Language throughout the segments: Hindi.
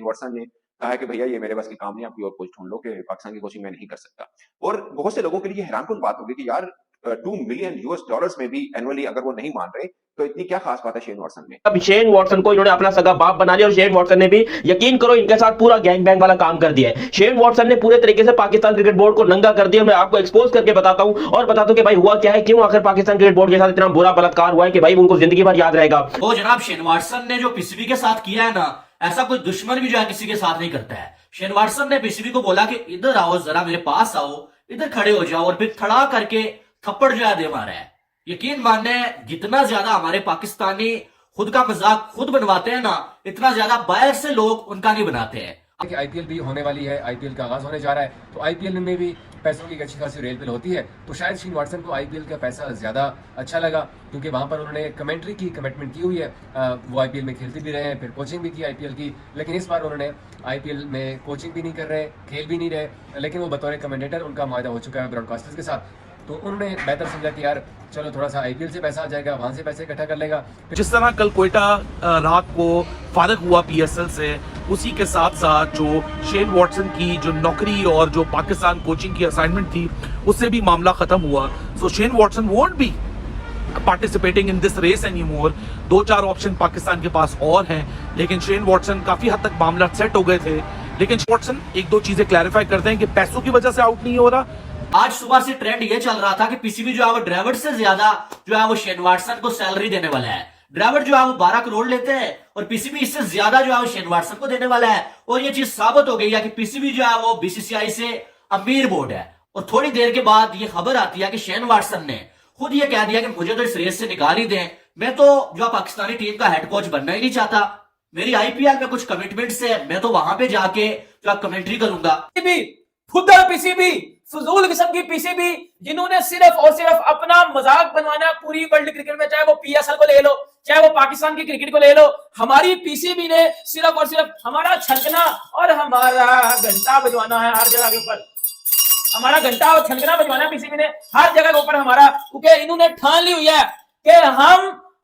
वॉटसन ने कहा है कि भैया ये मेरे बस की काम नहीं, आप कोई और कोच ढूंढ लो, कि पाकिस्तान की कोचिंग मैं नहीं कर सकता। और बहुत से लोगों के लिए हैरानकुन बात होगी कि यार $2 मिलियन में भी एनुअली अगर वो नहीं मान रहे, तो इतनी क्या खास बात है शेन वॉटसन में। अब शेन वॉटसन को इन्होंने अपना सगा बाप बना लिया और शेन वॉटसन ने भी यकीन करो इनके साथ पूरा गैंग बैंग वाला काम कर दिया है। शेन वॉटसन ने पूरे तरीके से पाकिस्तान क्रिकेट बोर्ड को नंगा कर दिया। मैं आपको एक्सपोज करके बताता हूं और बताता हूं कि भाई हुआ क्या है, क्यों आखिर पाकिस्तान क्रिकेट बोर्ड के साथ इतना बुरा बलात्कार हुआ है कि भाई उनको जिंदगी भर याद रहेगा। वो जनाब शेन वॉटसन ने जो पीसीबी के साथ किया है ना, ऐसा कोई दुश्मन भी जो है किसी के साथ नहीं करता है। शेन वॉटसन ने पीसीबी को बोला कि इधर आओ, जरा मेरे पास आओ, इधर खड़े हो जाओ, और फिर खड़ा करके थप्पड़ जो है दे मारा है। यकीन मानने जितना ज्यादा हमारे पाकिस्तानी खुद का मजाक खुद बनवाते हैं ना, इतना ज्यादा बाहर से लोग उनका नहीं बनाते हैं। आईपीएल भी होने वाली है, आईपीएल का आगाज होने जा रहा है, तो आईपीएल में भी पैसों की अच्छी खासी रेल होती है। तो शायद शेन वॉटसन को आईपीएल का पैसा ज्यादा अच्छा लगा, क्योंकि वहां पर उन्होंने कमेंट्री की कमिटमेंट की हुई है। वो आईपीएल में खेलते भी रहे हैं, फिर कोचिंग भी की आईपीएल की, लेकिन इस बार उन्होंने आईपीएल में कोचिंग भी नहीं कर रहे, खेल भी नहीं रहे, लेकिन वो बतौर कमेंटेटर उनका मुआहदा हो चुका है ब्रॉडकास्टर्स के साथ। तो उन्होंने बेहतर समझा कि यार चलो थोड़ा सा आईपीएल से पैसा आ जाएगा, वहां से पैसे इकट्ठा कर लेगा। जिस तरह कल कोयटा रात को फारिग हुआ पीएसएल से, उसी के साथ साथ जो शेन वॉटसन की जो नौकरी और जो पाकिस्तान कोचिंग की असाइनमेंट थी, उससे भी मामला खत्म हुआ। So Shane Watson won't be participating in this race any more. 2-4 option Pakistan के पास और हैं, लेकिन शेन वॉटसन काफी हद तक मामला सेट हो गए थे। लेकिन वॉटसन एक दो चीजें क्लैरिफाई करते हैं कि पैसों की वजह से आउट नहीं हो रहा। आज सुबह से ट्रेंड ये चल रहा था कि पीसीबी जो है वो ड्राइवर से ज्यादा जो है वो शेन वॉटसन को सैलरी देने वाला है। ड्राइवर जो है वो 12 करोड़ लेते हैं और पीसीबी इससे ज्यादा जो है वो शेन वॉटसन को देने वाला है। और ये चीज साबित हो गई है कि पीसीबी जो है वो बीसीसीआई से अमीर बोर्ड है। और थोड़ी देर के बाद ये खबर आती है कि शेन वॉटसन ने खुद ये कह दिया कि मुझे तो इस रेस से निकाल ही दें, मैं तो जो पाकिस्तानी टीम का हेड कोच बनना ही नहीं चाहता, मेरी आईपीएल में कुछ कमिटमेंट्स है, मैं तो वहां पे जाके जो कमेंट्री करूंगा। पीसीबी फजूल किस्म की पीसीबी, जिन्होंने सिर्फ और सिर्फ अपना मजाक बनवाना पूरी वर्ल्ड क्रिकेट में, चाहे वो पीएसएल को ले लो, चाहे वो पाकिस्तान की क्रिकेट को ले लो। हमारी पीसीबी ने सिर्फ और सिर्फ हमारा छलकना और हमारा घंटा बजवाना है हर जगह के ऊपर। हमारा घंटा और छलकना बजवाना है पीसीबी ने हर जगह के ऊपर हमारा, क्योंकि इन्होंने ठान ली हुई है कि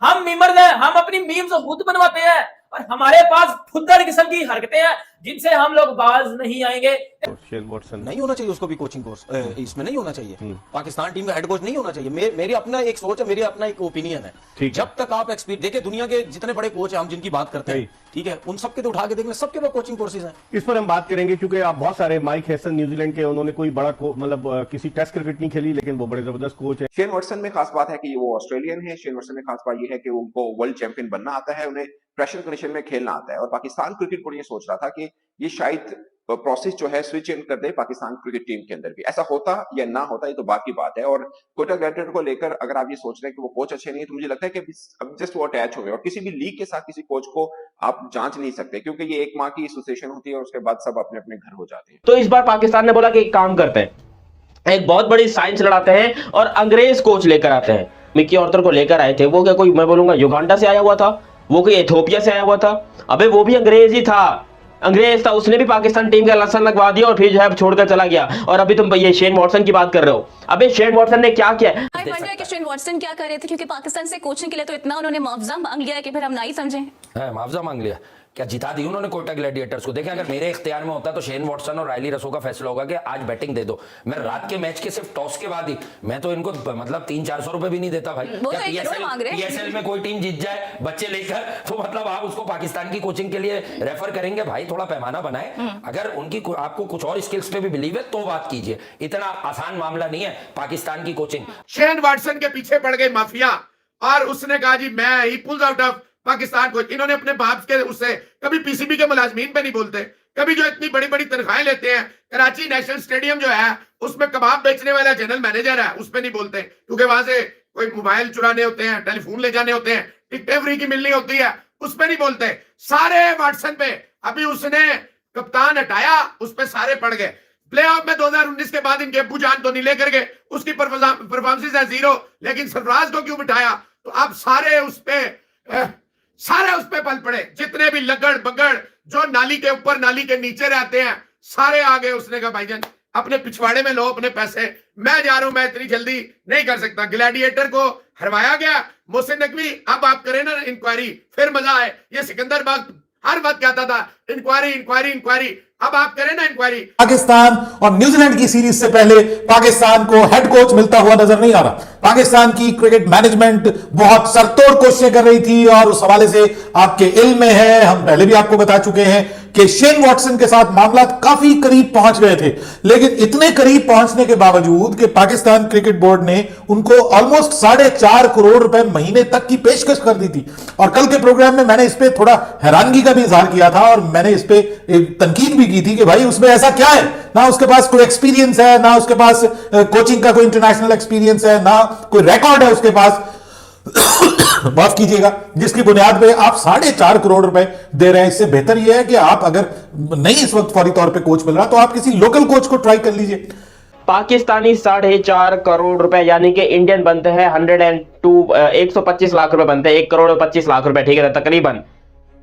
हम मीमर्स हैं, हम अपनी मीम्स खुद बनवाते हैं और हमारे पास फुद्दड़ किस्म की हरकतें हैं जिनसे हम लोग बाज नहीं आएंगे। शेन वॉटसन नहीं होना चाहिए, उसको भी कोचिंग कोर्स इसमें नहीं होना चाहिए, पाकिस्तान टीम का हेड कोच नहीं होना चाहिए। मेरी अपना एक सोच है, मेरी अपना एक ओपिनियन है। जब तक आप एक्सपीरियंस देखिए, दुनिया के जितने बड़े कोच हैं हम जिनकी बात करते हैं, ठीक है, उन सबके तो उठा के देखने, सबके पास कोचिंग कोर्सेज हैं। इस पर हम बात करेंगे, क्योंकि आप बहुत सारे माइक हैसन न्यूजीलैंड के, उन्होंने कोई बड़ा मतलब किसी टेस्ट क्रिकेट नहीं खेली, लेकिन वो बड़े जबरदस्त कोच है। शेन वॉटसन में खास बात है कि वो ऑस्ट्रेलियन है। शेन वॉटसन में खास बात यह है कि उनको वर्ल्ड चैंपियन बनना आता है, उन्हें प्रेशर कंडीशन में खेलना आता है। और पाकिस्तान क्रिकेट बोर्ड ये सोच रहा था कि ये शायद प्रोसेस जो है स्विच इन कर दे पाकिस्तान क्रिकेट टीम के अंदर भी। ऐसा होता या ना होता ये तो बाकी बात है। और कोटा ग्लैडिएटर को लेकर अगर आप ये सोच रहे हैं कि वो कोच अच्छे नहीं है, तो मुझे लगता है कि अब जस्ट वो अटैच हो गए। और किसी भी लीग के साथ किसी कोच को आप जांच नहीं सकते, क्योंकि ये एक माह की एसोसिएशन होती है और उसके बाद सब अपने अपने घर हो जाते हैं। तो इस बार पाकिस्तान ने बोला कि एक काम करते हैं, एक बहुत बड़ी साइंस लड़ाते हैं और अंग्रेज कोच लेकर आते हैं। मिकी ऑर्थर को लेकर आए थे, वो क्या कोई मैं बोलूंगा युगांडा से आया हुआ था, वो कोई इथियोपिया से आया हुआ था। अबे वो भी अंग्रेज ही था, अंग्रेज था, उसने भी पाकिस्तान टीम का लसन लगवा दिया और फिर जो है छोड़कर चला गया। और अभी तुम ये शेन वॉटसन की बात कर रहे हो। अबे शेन वॉटसन ने क्या किया? कि शेन वॉटसन क्या कर रहे थे, क्योंकि पाकिस्तान से कोचिंग के लिए तो इतना उन्होंने मुआवजा मांग लिया है कि फिर हम नहीं समझे। मुआवजा मांग लिया क्या? जिता दी उन्होंने कोटा ग्लैडिएटर्स को। देखें, अगर मेरे इख्तियार में होता तो शेन वॉटसन और रायली रसो का फैसला होगा कि आज बैटिंग दे दो। मैं रात के मैच के सिर्फ टॉस के बाद ही मैं तो इनको मतलब 300-400 रुपए भी नहीं देता भाई। पीएसएल में कोई टीम जीत जाए बच्चे लेकर, तो मतलब आप उसको पाकिस्तान की कोचिंग के लिए रेफर करेंगे? भाई थोड़ा पैमाना बनाए। अगर उनकी आपको कुछ और स्किल्स पे भी बिलीव है तो बात कीजिए, इतना आसान मामला नहीं है पाकिस्तान की कोचिंग। शेन वॉटसन के पीछे पड़ गई माफिया और उसने कहा जी मैं ही पुल्स आउट ऑफ पाकिस्तान को। इन्होंने अपने बाप के उससे कभी पीसीबी के मुलाजमीन पे नहीं बोलते, कभी जो इतनी बड़ी बड़ी तनख्वाहें लेते हैं, कराची नेशनल स्टेडियम जो है उसमें कबाब बेचने वाला जनरल मैनेजर है, उस पर नहीं बोलते, क्योंकि वहां से कोई मोबाइल चुराने होते हैं, टेलीफोन ले जाने होते हैं, टिकटें फ्री की मिलनी होती है, उस पर नहीं बोलते। सारे वॉटसन पे अभी उसने कप्तान हटाया, उस पर सारे पड़ गए। प्ले ऑफ में 2019 के बाद इनके अब्बू जान तो नहीं लेकर गए, उसकी परफॉर्मेंस है 0, लेकिन सरफराज को क्यों बिठाया? तो अब सारे उस पे पल पड़े। जितने भी लगड़ बगड़ जो नाली के ऊपर नाली के नीचे रहते हैं सारे आ गए। उसने कहा भाईजान अपने पिछवाड़े में लो अपने पैसे, मैं जा रहा हूं, मैं इतनी जल्दी नहीं कर सकता। ग्लैडिएटर को हरवाया गया। मोहसिन नकवी अब आप करें ना इंक्वायरी, फिर मजा आए। ये सिकंदर बाग हर वक्त कहता था इंक्वायरी इंक्वायरी इंक्वायरी। अब आप करें ना इंक्वायरी। पाकिस्तान और न्यूजीलैंड की सीरीज से पहले पाकिस्तान को हेड कोच मिलता हुआ नजर नहीं आ रहा। पाकिस्तान की क्रिकेट मैनेजमेंट बहुत सरतोड़ कोशिशें कर रही थी और उस हवाले से आपके इल्म में है, हम पहले भी आपको बता चुके हैं कि शेन वॉटसन के साथ मामला काफी करीब पहुंच गए थे, लेकिन इतने करीब पहुंचने के बावजूद कि पाकिस्तान क्रिकेट बोर्ड ने उनको ऑलमोस्ट 4.5 करोड़ रुपए महीने तक की पेशकश कर दी थी। और कल के प्रोग्राम में मैंने इस पे थोड़ा हैरानगी का भी इजहार किया था और मैंने इस पे एक तनकीद भी की थी कि भाई उसमें ऐसा क्या है, ना उसके पास कोई एक्सपीरियंस है, ना उसके पास कोचिंग का कोई इंटरनेशनल एक्सपीरियंस है, ना कोई रिकॉर्ड है उसके पास माफ कीजिएगा, जिसकी बुनियाद पे आप 4.5 करोड़ रुपए दे रहे हैं। इससे बेहतर यह है कि आप अगर नहीं इस वक्त फौरी तौर पे कोच मिल रहा तो आप किसी लोकल कोच को ट्राई कर लीजिए। पाकिस्तानी 4.5 करोड़ रुपए यानी कि इंडियन बनते हैं 125 लाख रुपए बनते हैं, 1 करोड़ 25 लाख रुपए, ठीक है, तकरीबन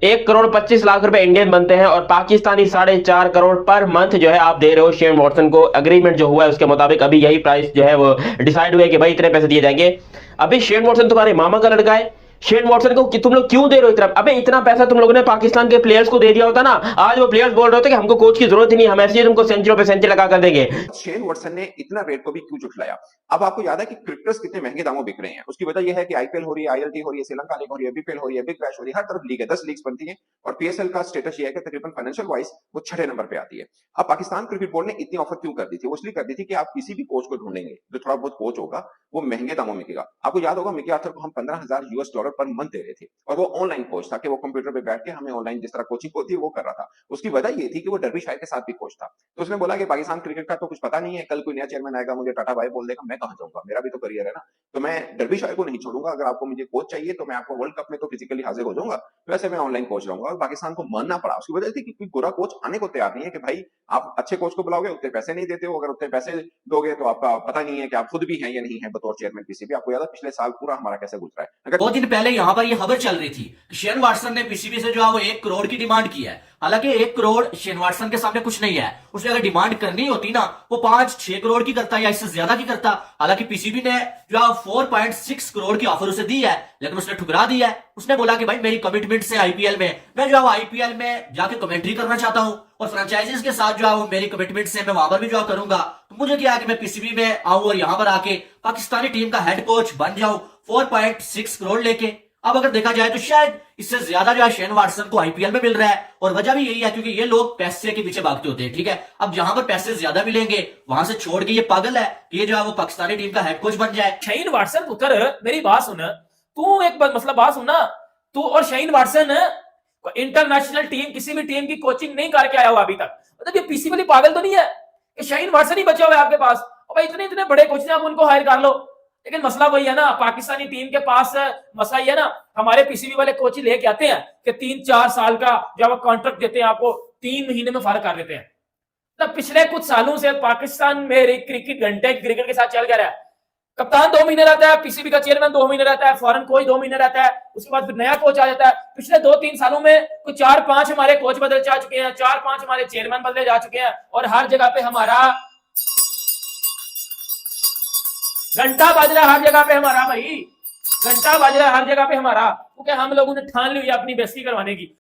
1 करोड़ 25 लाख रुपए इंडियन बनते हैं और पाकिस्तानी 4.5 करोड़ पर मंथ जो है आप दे रहे हो शेन वॉटसन को। एग्रीमेंट जो हुआ है उसके मुताबिक अभी यही प्राइस जो है वो डिसाइड हुआ है कि भाई इतने पैसे दिए जाएंगे। अभी शेन वॉटसन तुम्हारे मामा का लड़का है, शेन वॉटसन को तुम लोग क्यों दे रहे हो इतना? अबे इतना पैसा तुम लोगों ने पाकिस्तान के प्लेयर्स को दे दिया होता ना, आज वो प्लेयर्स बोल रहे होते कि हमको कोच की जरूरत ही नहीं, हम ऐसे ही तुमको सेंचुरी पे सेंचुरी लगा कर देंगे। शेन वॉटसन ने इतना रेट को भी क्यों जुटलाया? अब आपको याद है कि क्रिकेटर्स कितने महंगे दामों बिक रहे हैं। उसकी वजह यह है कि आईपीएल हो रही है, आईएलटी हो रही है, श्रीलंका लीग हो रही है, बीपीएल हो रही है, बिग बैश हो रही है, हर तरफ लीग है, 10 लीग्स बनती है और पीएसएल का स्टेटस यह है कि तकरीबन फाइनेंशियल वाइज वो 6 नंबर पे आती है। अब पाकिस्तान क्रिकेट बोर्ड ने इतनी ऑफर क्यों कर दी थी? वो इसलिए कर दी थी कि आप किसी भी कोच को ढूंढेंगे जो थोड़ा बहुत कोच होगा वो महंगे दामों में मिलेगा। आपको याद होगा मिकी आर्थर को हम $15,000 पर मंथ दे रहे थे और वो ऑनलाइन कोच था कि वो कंप्यूटर पे बैठ के हमें ऑनलाइन जिस तरह कोचिंग होती है वो कर रहा था। उसकी वजह ये थी कि वो डर्बीशायर के साथ भी कोच था, तो उसने बोला कि पाकिस्तान क्रिकेट का तो कुछ पता नहीं है, कल कोई नया चेयरमैन आएगा मुझे टाटा बाय बोल देगा, मैं कहां जाऊंगा, मेरा भी तो करियर है ना, तो मैं डर्बीशायर को नहीं छोड़ूंगा। अगर आपको मुझे कोच चाहिए तो मैं आपको वर्ल्ड कप में तो फिजिकली हाजिर हो जाऊंगा, वैसे मैं ऑनलाइन कोच रहूंगा। और पाकिस्तान को मानना पड़ा। उसकी वजह थी कि कोई बुरा कोच आने को तैयार नहीं है कि भाई आप अच्छे कोच को बुलाओगे, उतने पैसे नहीं देते हो, अगर उतने पैसे दोगे तो आपका पता नहीं है कि आप खुद भी हैं या नहीं है बतौर चेयरमैन पीसीबी। आपको याद है पिछले साल पूरा हमारा कैसे गुजरा है। अगर 2 दिन पहले यहां पर यह खबर चल रही थी शेन वॉटसन ने पीसीबी से जो है वो 1 करोड़ की डिमांड की है। हालांकि 1 करोड़ शेन वॉटसन के सामने कुछ नहीं है, उसने अगर डिमांड करनी होती ना वो 5-6 करोड़ की करता या इससे ज्यादा की करता। हालांकि पीसीबी ने जो है 4.6 करोड़ की ऑफर उसे दी है, लेकिन उसने ठुकरा दी है। उसने बोला कि भाई मेरी कमिटमेंट से आईपीएल में मैं जो है आईपीएल में जाके कमेंट्री करना चाहता हूं और फ्रेंचाइजीज के साथ जो है वो मेरी कमिटमेंट से मैं वहां पर भी जो करूंगा, तो मुझे क्या है कि मैं पीसीबी में आऊं और यहां पर आके पाकिस्तानी टीम का हेड कोच बन जाऊं 4.6 करोड़ लेके। अब अगर देखा जाए तो शायद इससे ज्यादा जो है शेन वॉटसन को आईपीएल में मिल रहा है और वजह भी यही है क्योंकि ये लोग पैसे के पीछे भागते होते हैं, ठीक है। अब जहां पर पैसे ज्यादा मिलेंगे वहां से छोड़ के ये पागल है कि ये जो है वो पाकिस्तानी टीम का हेड कोच बन जाए। शेन वॉटसन पुत्र मेरी बात सुन, तू एक मसला बात सुनना, तू और शेन वॉटसन इंटरनेशनल टीम किसी भी टीम की कोचिंग नहीं करके आया हुआ अभी तक। मतलब ये पीसी वाली पागल तो नहीं है कि शेन वॉटसन ही बचा हुआ है आपके पास और भाई इतने इतने बड़े कोच आप उनको हायर कर लो। लेकिन मसला वही है ना, पाकिस्तानी टीम के पास मसला ये है ना, हमारे पीसीबी वाले कोच ही लेके आते हैं कि 3-4 साल का जब कॉन्ट्रैक्ट देते हैं आपको 3 महीने में फारिग कर देते हैं। तब पिछले कुछ सालों से पाकिस्तान में क्रिकेट घंटे क्रिकेट के साथ चल गया है। कप्तान 2 महीने रहता है, पीसीबी का चेयरमैन 2 महीने रहता है, फॉरेन कोच 2 महीने रहता है, उसके बाद फिर नया कोच आ जाता है। पिछले 2-3 सालों में कुछ 4-5 हमारे कोच बदल जा चुके हैं, 4-5 हमारे चेयरमैन बदले जा चुके हैं और हर जगह पे हमारा घंटा बज रहा है, हर जगह पे हमारा भाई घंटा बज रहा है हर जगह पे हमारा, क्योंकि हम लोगों ने ठान ली हुई अपनी बेइज्जती करवाने की।